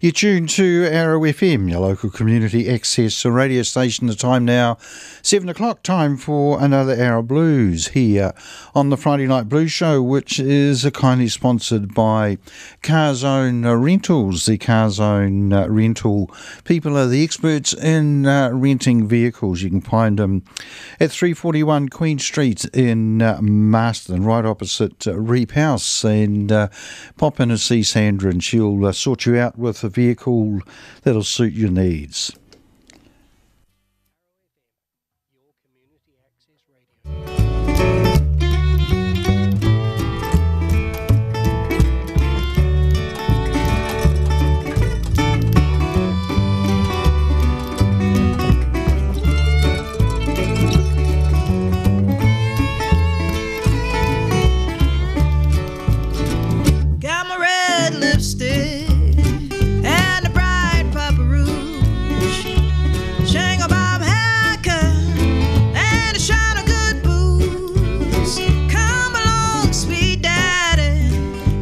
You're tuned to Arrow FM, your local community access radio station. The time now, 7 o'clock, time for another Arrow Blues here on the Friday Night Blues Show, which is kindly sponsored by Car Zone Rentals. The Car Zone rental people are the experts in renting vehicles. You can find them at 341 Queen Street in Marston, right opposite Reap House, and pop in and see Sandra and she'll sort you out with a vehicle that'll suit your needs. Got my red lipstick and a bright purple rouge, Shango Bob haircut and a shine of good booze. Come along, sweet daddy,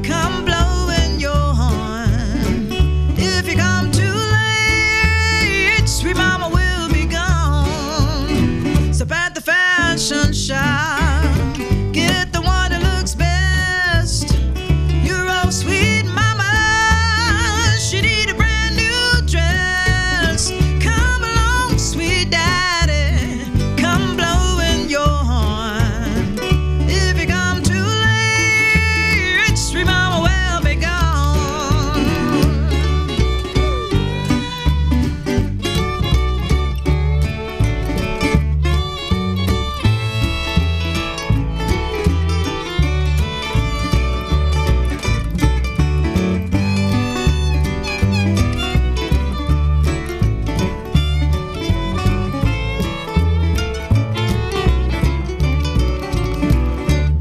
come blowing your horn. If you come too late, sweet mama will be gone. So at the fashion shop, get the one that looks best. Your old sweet mama, she need a brand new dress. Come along, sweet daddy, come blowing your horn. If you come too late, sweet mama will be gone.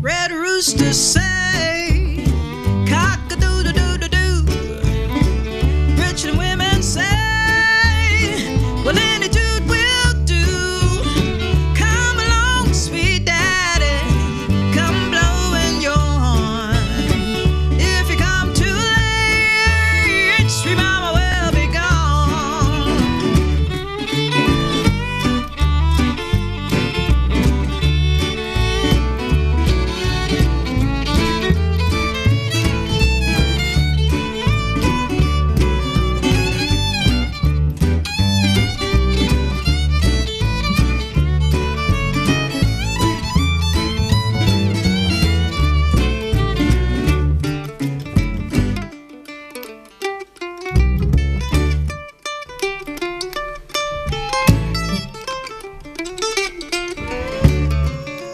Red rooster say, cock-a-doodle-doodle-doo. Rich women say, well, any dude will do. Come along, sweet daddy, come blowing your horn. If you come too late, sweet mama will be gone.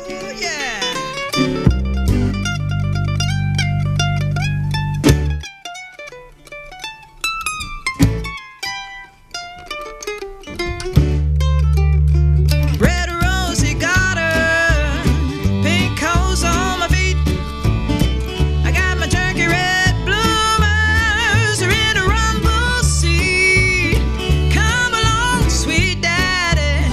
Oh, yeah. Red rosy garter, pink hose on my feet. I got my turkey red bloomers in a rumble seat. Come along, sweet daddy,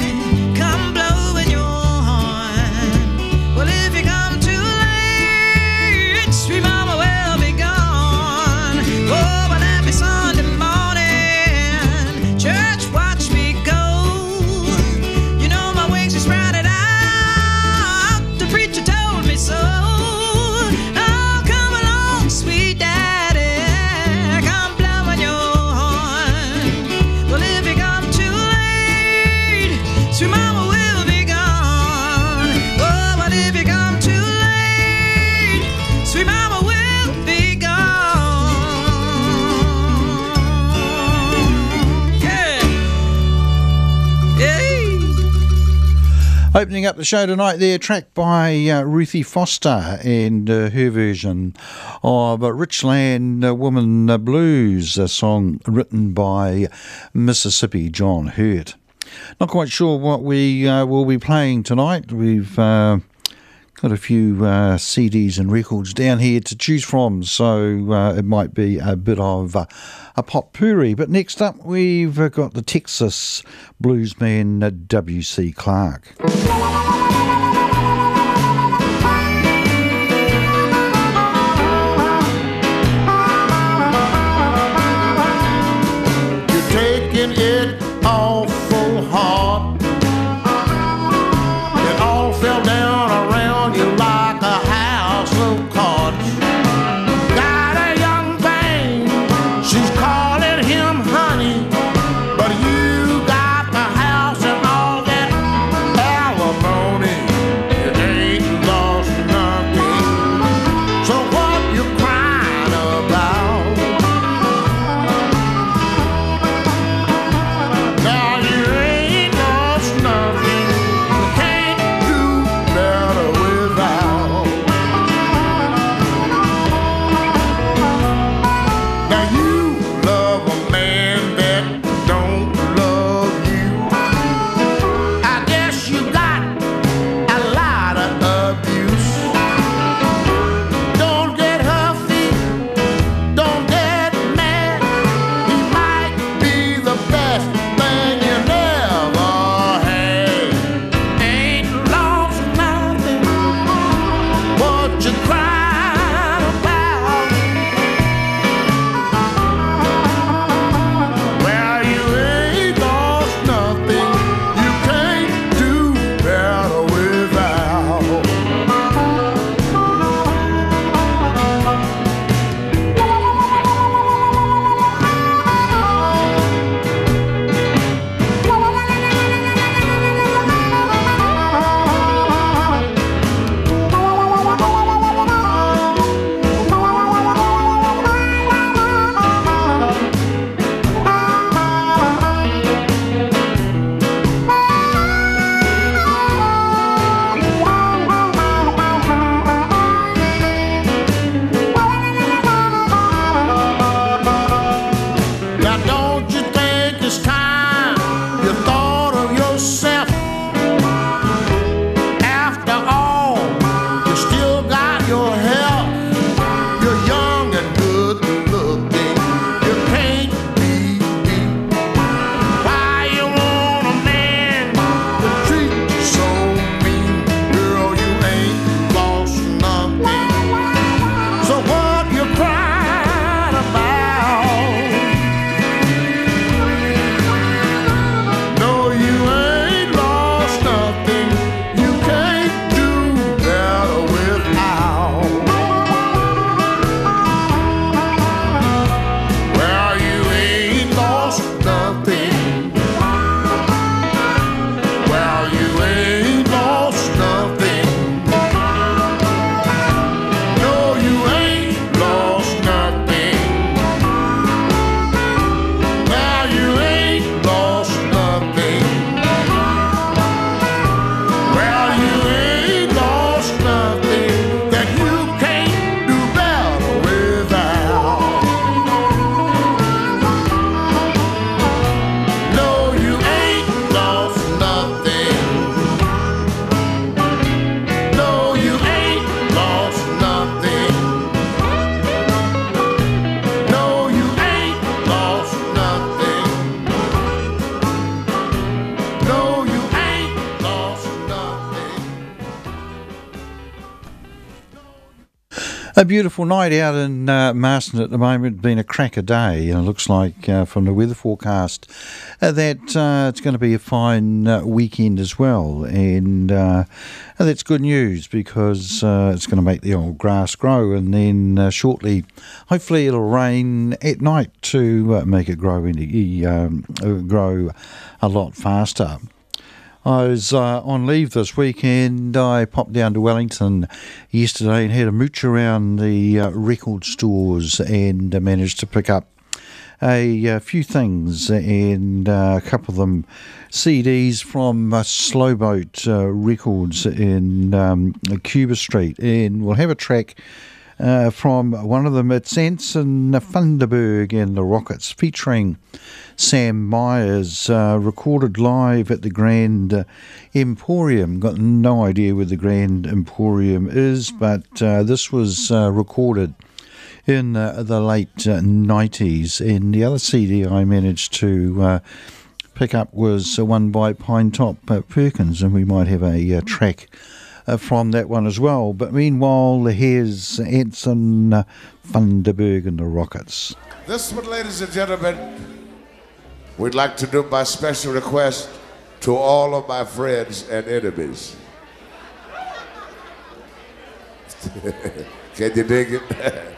come blowing your horn. Well, if you come too late, sweet mama will be gone. Oh, but happy Sunday morning, church watch me go. You know my wings are sprouted out, the preacher told me so. Oh, come along, sweet daddy, come blowing your horn. Well, if you come too late, sweet mama will be gone. Oh, but if you come too late, sweet mama will be gone. Yeah. Yeah. Opening up the show tonight there, track by Ruthie Foster and her version of Richland Woman Blues, a song written by Mississippi John Hurt. Not quite sure what we will be playing tonight. We've got a few CDs and records down here to choose from, so it might be a bit of a potpourri. But next up, we've got the Texas bluesman W.C. Clark. awful hard. It all fell down around you like a house of cards. Got a young thing, she's calling him honey, but you got the house and all that alimony. It ain't lost nothing. So what you crying about? Now you ain't lost nothing. You can't do better without. Now you love a man that don't love you. I guess you got a lot of abuse. Don't get huffy, don't get mad. He might be the best thing you never had. Ain't lost nothing. What you crying about? Well, you ain't lost nothing. You can't do better without. Now don't you think it's time you thought of yourself? After all, you still got your health. You're young and good looking. You can't be beat. Why you want a man to treat you so mean? Girl, you ain't lost nothing. So what you crying about? No, you ain't lost nothing. You can't do better without. Well, you ain't lost nothing. Well, you ain't lost nothing. No, you ain't lost nothing. Well, you ain't lost nothing. Well, you ain't lost nothing that you can't do better without. No, you ain't lost nothing. No, you ain't lost nothing. No, you ain't lost nothing. No, you ain't lost nothing. A beautiful night out in Marston at the moment. Been a cracker day, and it looks like from the weather forecast that it's going to be a fine weekend as well, and that's good news because it's going to make the old grass grow, and then shortly, hopefully, it'll rain at night to make it grow grow a lot faster. I was on leave this weekend. I popped down to Wellington yesterday and had a mooch around the record stores and managed to pick up a few things, and a couple of them CDs from Slowboat Records in Cuba Street, and we'll have a track from one of them. It's Anson Funderburg and the Rockets featuring Sam Myers, recorded live at the Grand Emporium. Got no idea where the Grand Emporium is, but this was recorded in the late 90s. And the other CD I managed to pick up was one by Pinetop Perkins, and we might have a track from that one as well. But meanwhile, here's Anson Funderburg and the Rockets. This one, ladies and gentlemen, we'd like to do by special request to all of my friends and enemies. Can you dig it?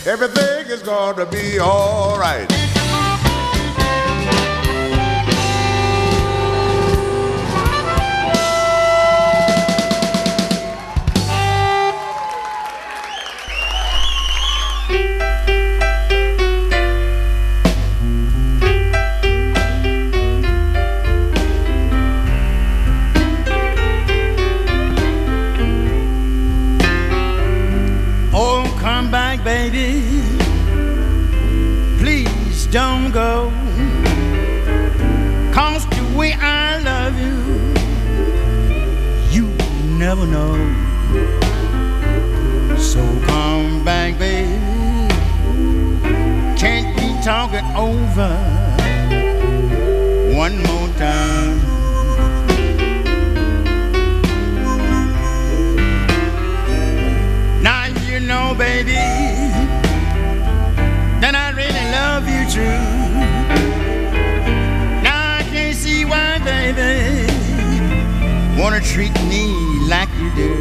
Everything is gonna be all right. go. 'Cause the way I love you, you never know. So come back, baby. Can't we talk it over one more time? Now you know, baby, that I really love you true. Now I can't see why, baby, wanna treat me like you do.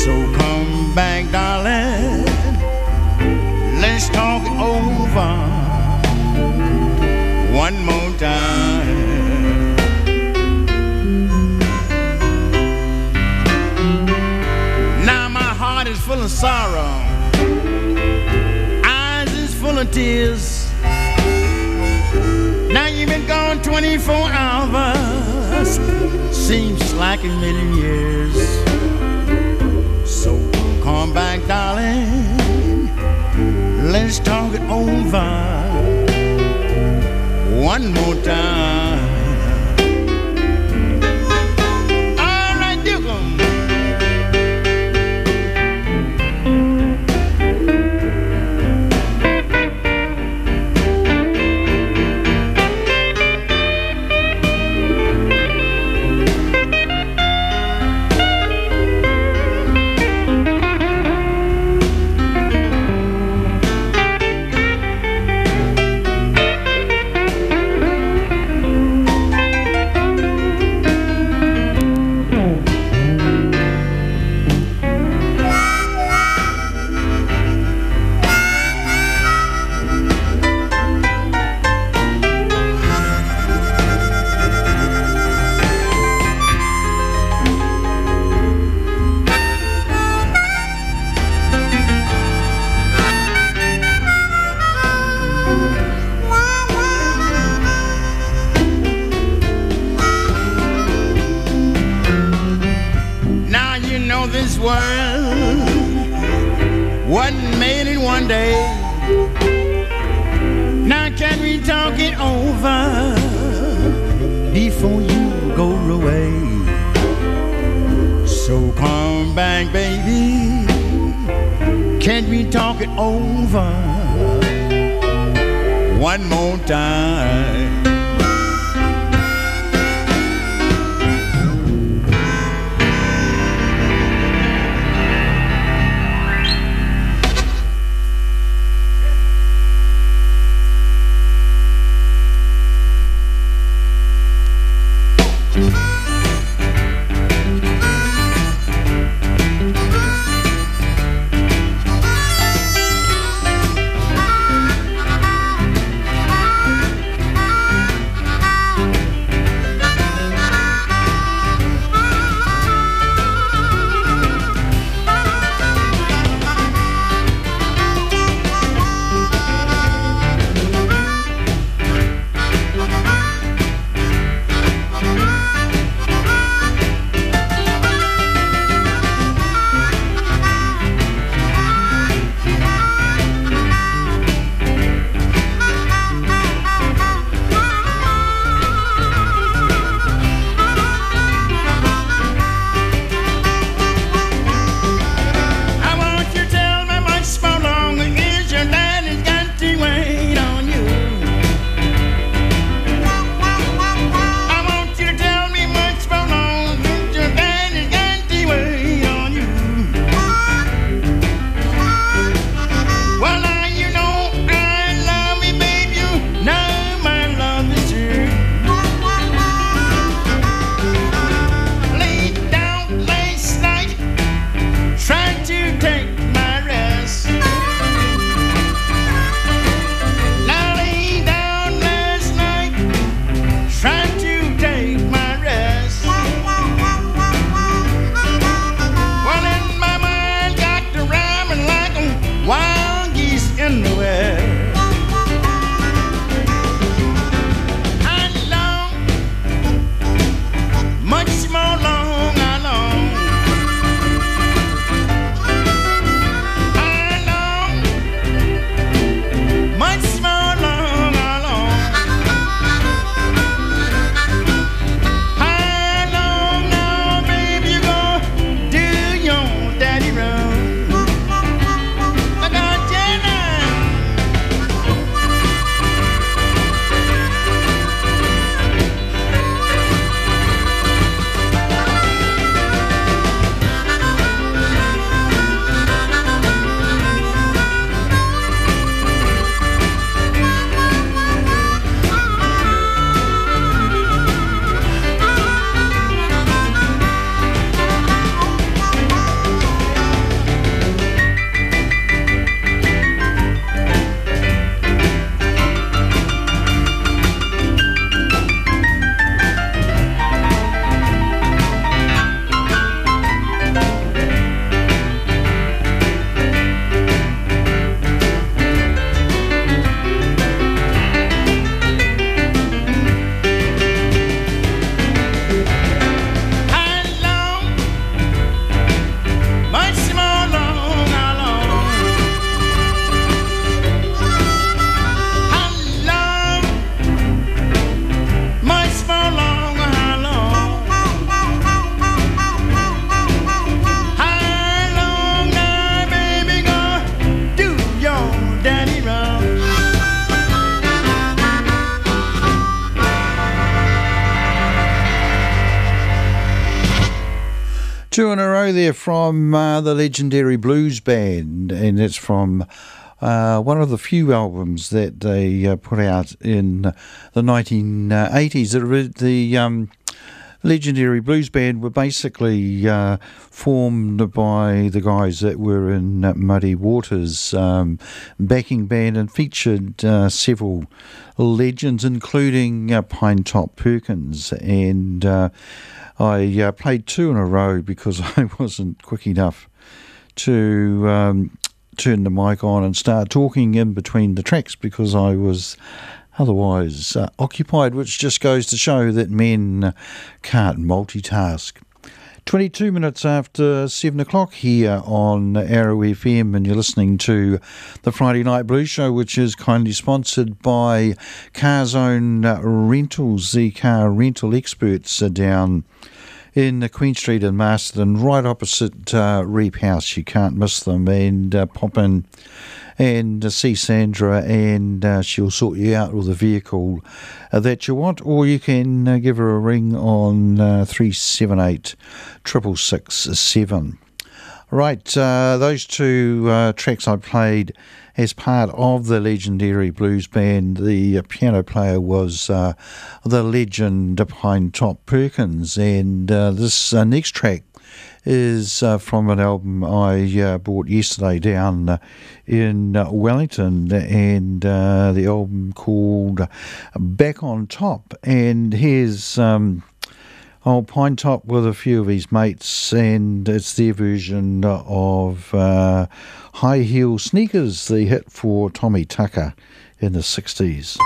So come back, darling, let's talk it over one more time. Now my heart is full of sorrow, eyes is full of tears. Now you've been gone 24 hours, seems like a million years. So come back, darling, let's talk it over one more time. All right, Duke 'em. This world wasn't made in one day. Now can we talk it over before you go away? So come back, baby, can we talk it over one more time? Two in a row there from the legendary Blues Band, and it's from one of the few albums that they put out in the 1980s. The legendary Blues Band were basically formed by the guys that were in Muddy Waters backing band, and featured several legends, including Pine Top Perkins. And I played two in a row because I wasn't quick enough to turn the mic on and start talking in between the tracks, because I was otherwise occupied, which just goes to show that men can't multitask. 22 minutes after 7 o'clock here on Arrow FM, and you're listening to the Friday Night Blues Show, which is kindly sponsored by Car Zone Rentals. The car rental experts are down in the Queen Street in Marston, right opposite Reap House. You can't miss them, and pop in and see Sandra, and she'll sort you out with a vehicle that you want, or you can give her a ring on 378 6667. Right, those two tracks I played as part of the legendary Blues Band. The piano player was the legend Pine Top Perkins, and this next track is from an album I bought yesterday down in Wellington, and the album called Back on Top. And here's old Pine Top with a few of his mates, and it's their version of High Heel Sneakers, the hit for Tommy Tucker in the 60s.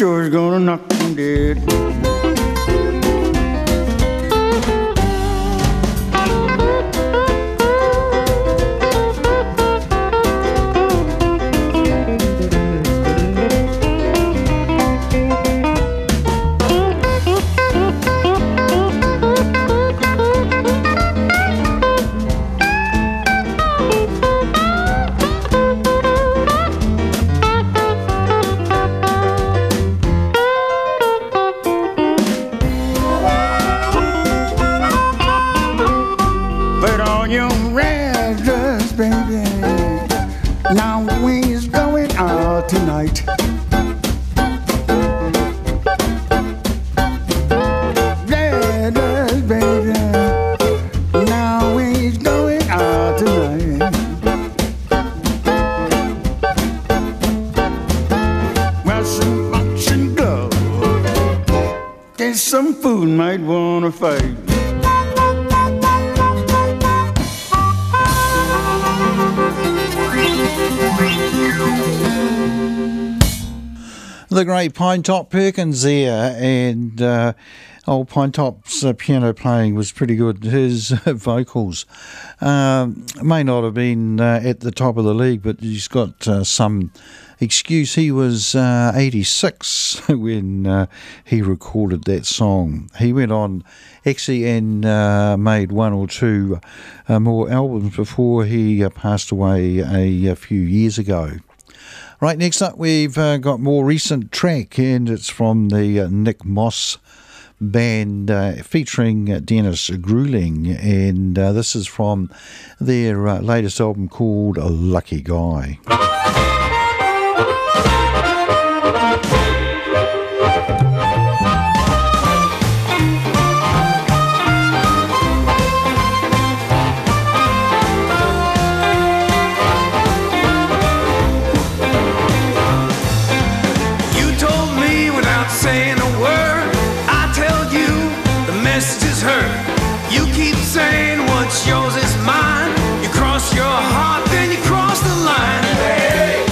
sure is gonna knock him dead. Put on your red dress, baby. Now we's going out tonight. Red dress, baby. Now we's going out tonight. Well, some boxing gloves. There's some food might wanna fight. The great Pine Top Perkins there, and old Pine Top's piano playing was pretty good. His vocals may not have been at the top of the league, but he's got some excuse. He was 86 when he recorded that song. He went on actually and made one or two more albums before he passed away a few years ago. Right, next up we've got more recent track, and it's from the Nick Moss band featuring Dennis Gruling, and this is from their latest album called Lucky Guy. Saying a word, I tell you the message is heard. You keep saying what's yours is mine. You cross your heart, then you cross the line. Hey,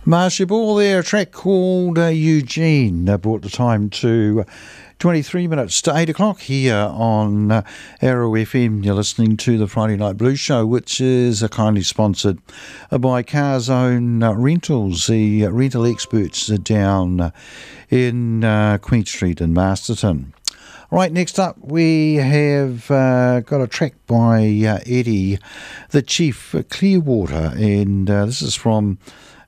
Marcia Ball there, a track called Eugene, brought the time to 23 minutes to 8 o'clock here on Arrow FM. You're listening to the Friday Night Blues Show, which is kindly sponsored by Car's Own Rentals, the rental experts down in Queen Street in Masterton. Right, next up we have got a track by Eddie, the Chief Clearwater, and this is from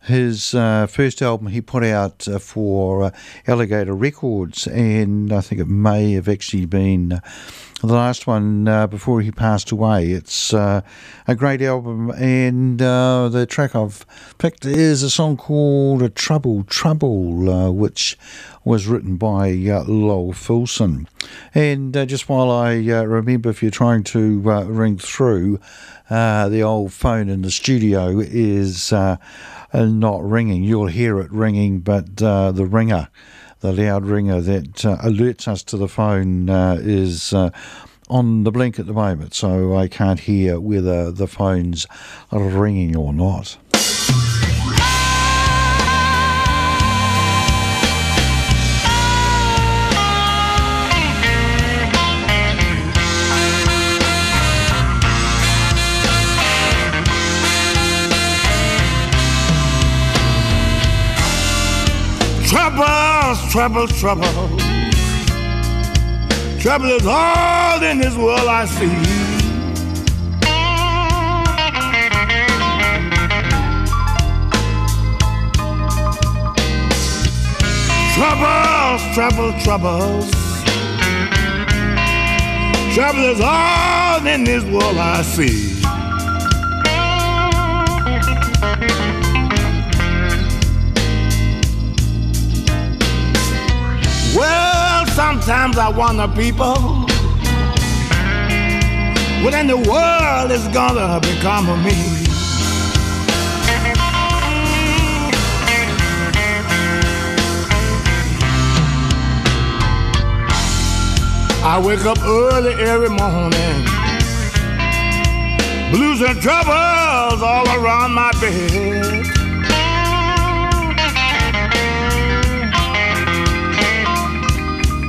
his first album he put out for Alligator Records, and I think it may have actually been the last one before he passed away. It's a great album, and the track I've picked is a song called Trouble, Trouble, which was written by Lowell Filson. And just while I remember, if you're trying to ring through, the old phone in the studio is not ringing. You'll hear it ringing, but the ringer, the loud ringer that alerts us to the phone is on the blink at the moment, so I can't hear whether the phone's ringing or not. Troubles, trouble, trouble. Trouble is all in this world I see. Troubles, trouble, troubles. Trouble is all in this world I see. Well, sometimes I wonder, people, what in the world is gonna become of me? I wake up early every morning, blues and troubles all around my bed.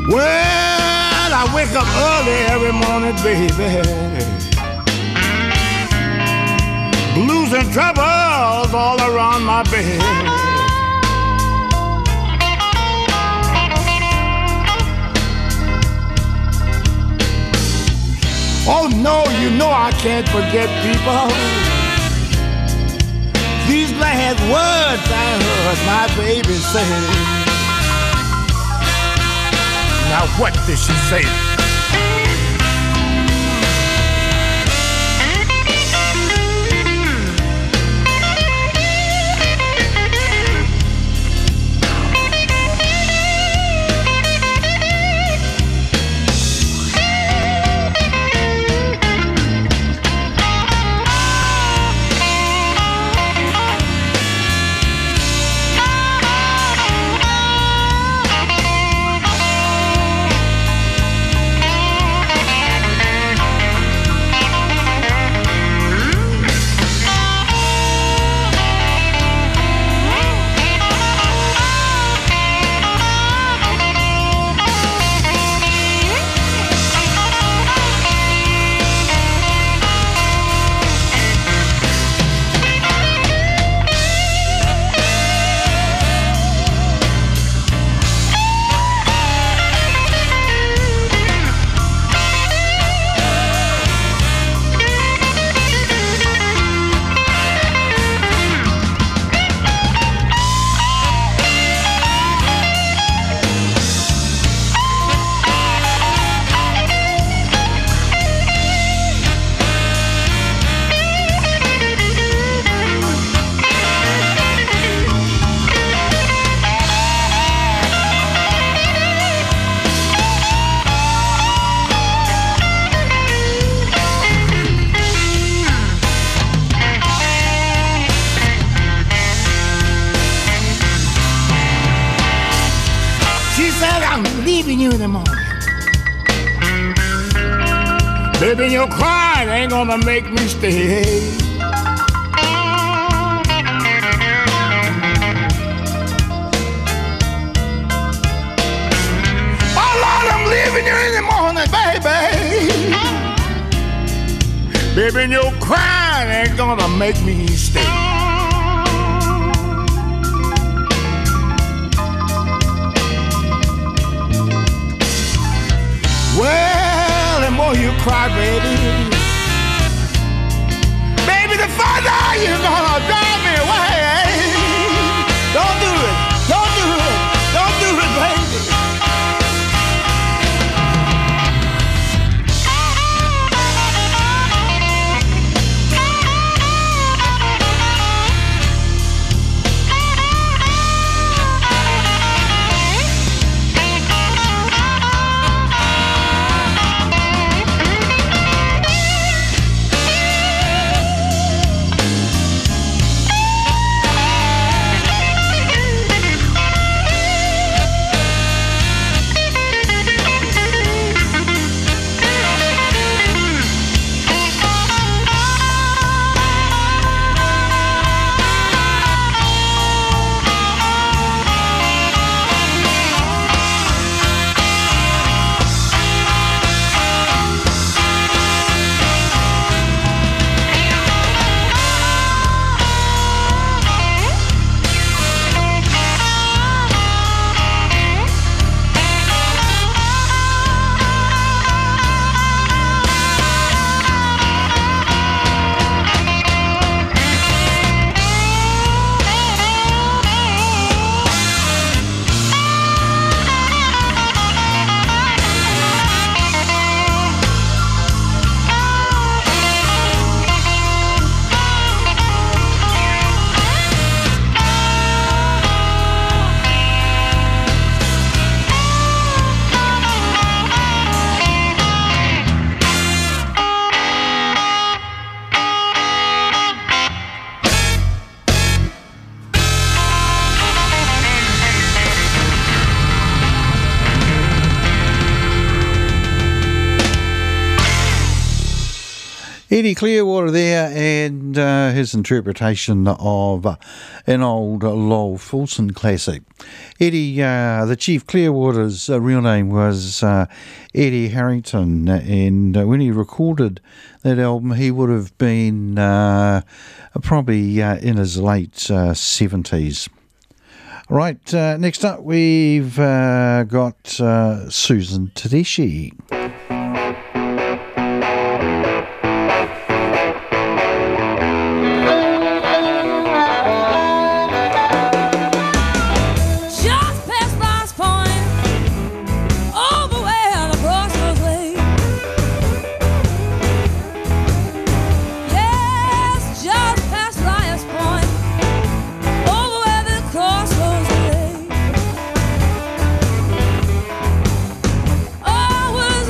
Well, I wake up early every morning, baby. Blues and troubles all around my bed. Oh no, you know I can't forget, people, these last words I heard my baby say. Now what did she say? You in the morning, baby, your crying ain't gonna make me stay. Baby, and your crying ain't gonna make me stay. Well, the more you cry, baby, baby, the farther you're gonna drive me away. Don't do it, don't do it, don't do it, baby. Eddie Clearwater there, and his interpretation of an old Lowell Fulson classic. Eddie, the Chief Clearwater's real name was Eddie Harrington, and when he recorded that album, he would have been probably in his late 70s. Right, next up we've got Susan Tedeschi. Was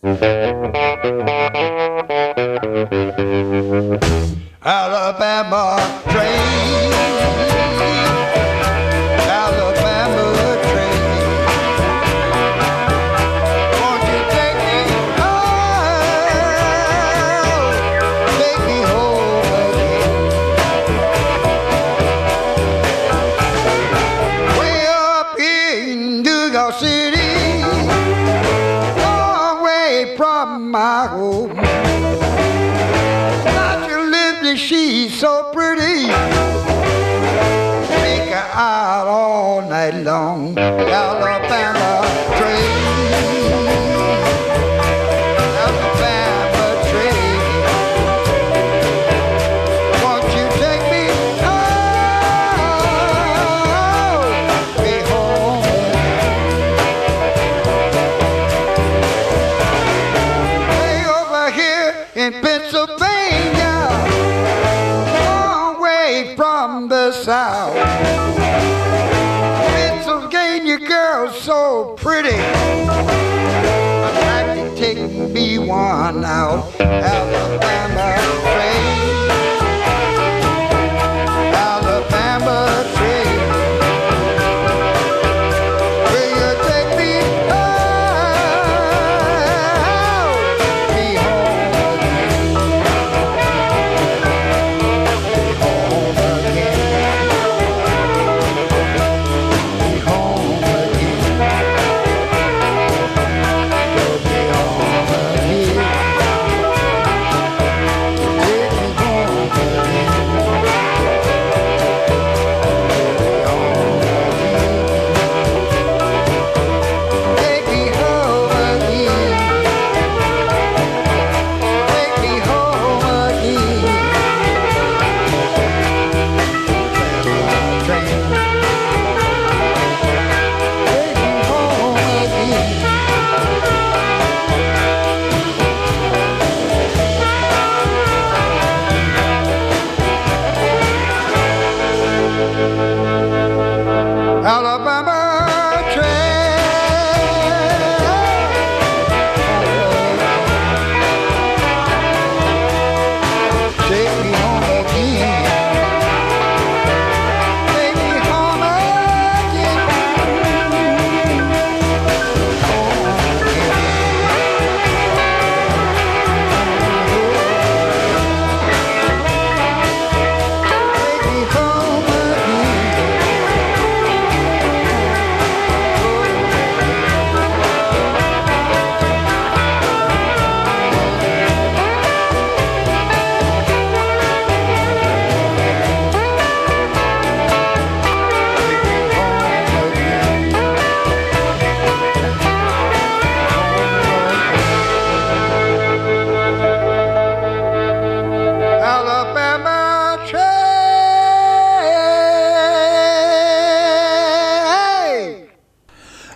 Alabama train, Alabama train, won't you take me home again? Way up here in New York City, far away from my home. She's so pretty, take her out all night long. Alabama train, Alabama train, won't you take me home? Way over here in Pennsylvania, from the south. Pennsylvania girl so pretty, I'd like to take me one out. Alabama train, Alabama train, will you take me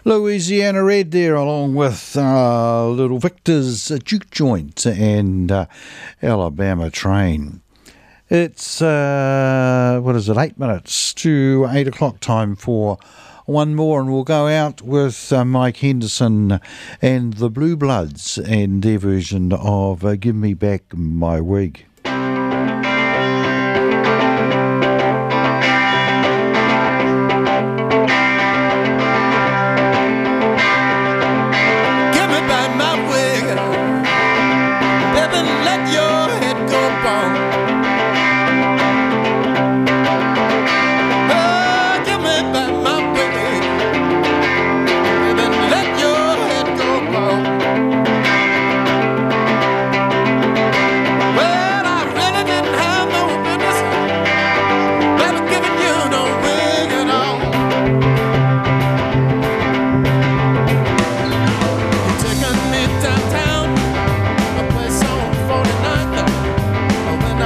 Louisiana Red there, along with Little Victor's Juke Joint and Alabama Train. It's, 8 minutes to 8 o'clock, time for one more, and we'll go out with Mike Henderson and the Blue Bloods and their version of Give Me Back My Wig. When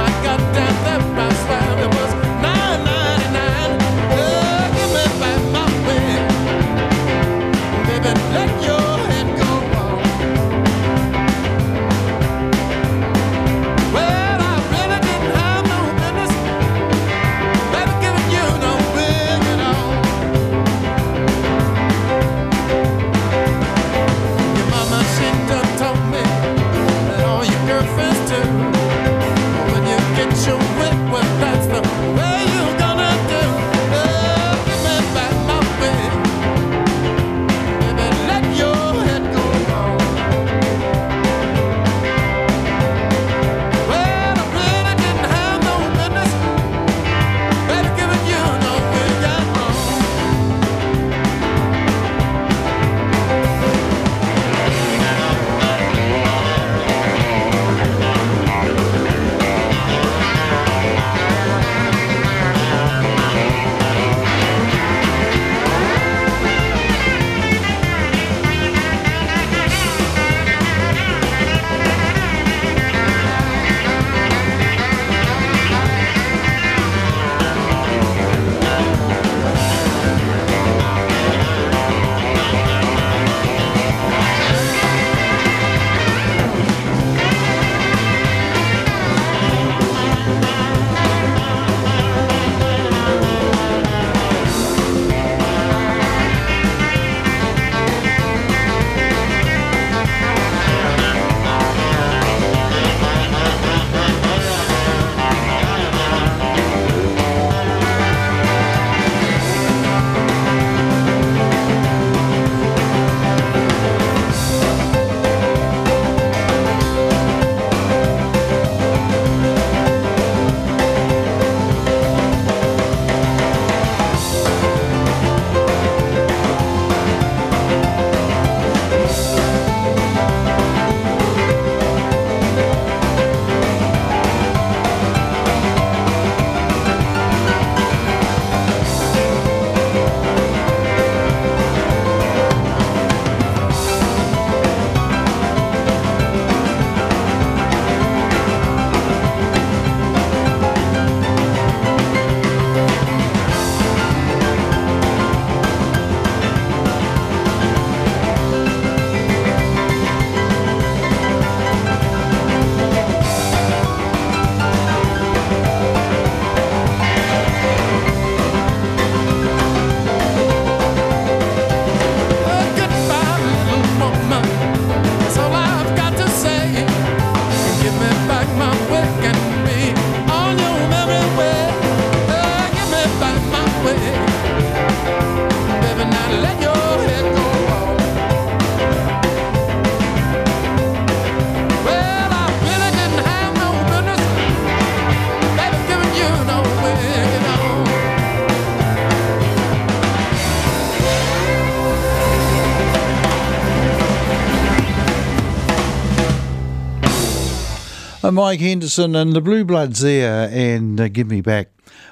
Mike Henderson and the Blue Bloods there, and Give Me Back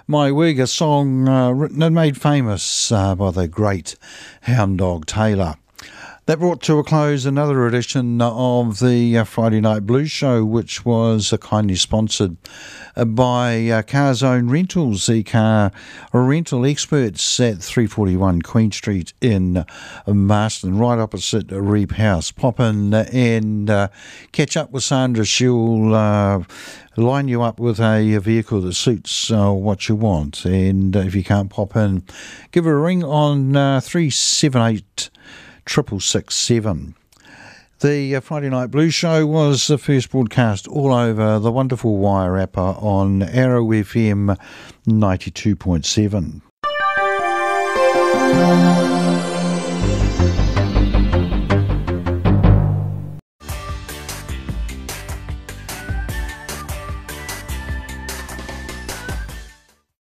My Wig, a song written and made famous by the great Hound Dog Taylor. That brought to a close another edition of the Friday Night Blues Show, which was kindly sponsored by Car Zone Rentals, the car rental experts at 341 Queen Street in Marston, right opposite Reap House. Pop in and catch up with Sandra. She'll line you up with a vehicle that suits what you want. And if you can't pop in, give her a ring on 378 667. The Friday Night Blues Show was the first broadcast all over the wonderful Wairarapa on Arrow FM 92.7.